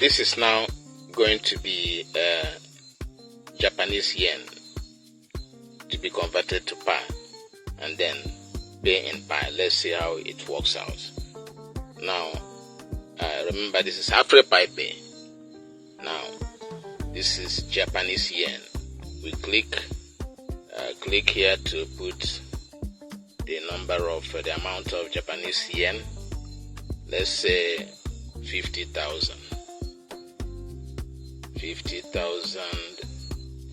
this is now going to be Japanese yen to be converted to pi and then pay in pi. Let's see how it works out. Now remember, this is after pi pay. Now this is Japanese yen. We click here to put the number of the amount of Japanese yen. Let's say 50,000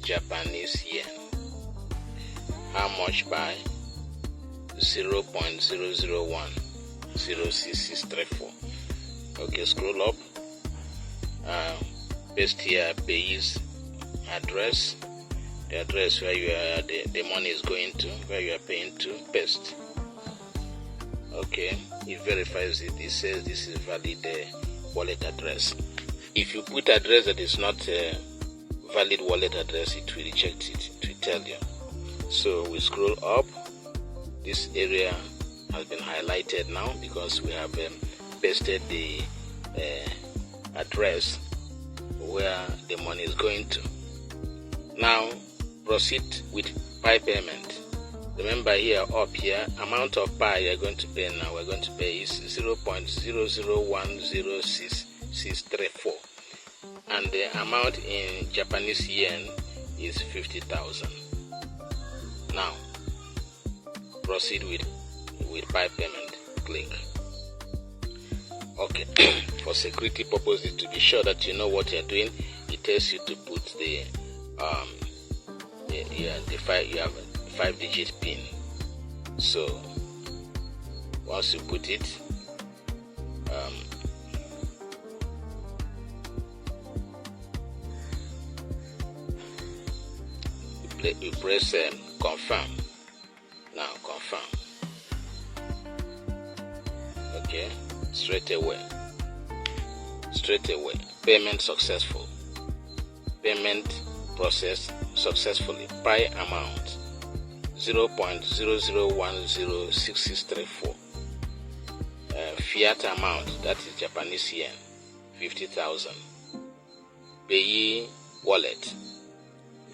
Japanese yen. How much by 0.0010664. Okay, scroll up. Paste here payee's address, the address where you are, the money is going to, where you are paying to. Paste. Okay, it verifies it. It says this is valid wallet address. If you put address that is not a valid wallet address, it will reject it. It will tell you. So we scroll up. This area has been highlighted now because we have pasted the address where the money is going to. Now proceed with pi payment. Remember here, up here, amount of pi you are going to pay now, we're going to pay is 0.0010664, and the amount in Japanese yen is 50,000. Now proceed with pi payment. Click. Okay. For security purposes, to be sure that you know what you're doing, it tells you to put the you have a 5-digit pin. So once you put it, you press confirm. Now confirm. Okay, straight away. Payment successful. Payment processed successfully. Pi amount 0.00106634. Fiat amount, that is Japanese yen, 50,000. Payee wallet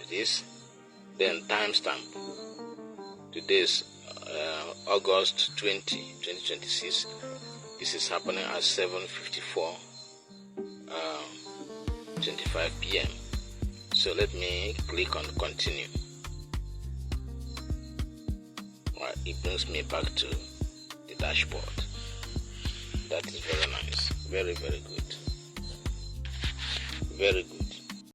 is this. Then timestamp. Today's August 2026. This is happening at 7:54, 25 p.m. So let me click on continue. Right, it brings me back to the dashboard. That is very nice. Very, very good. Very good.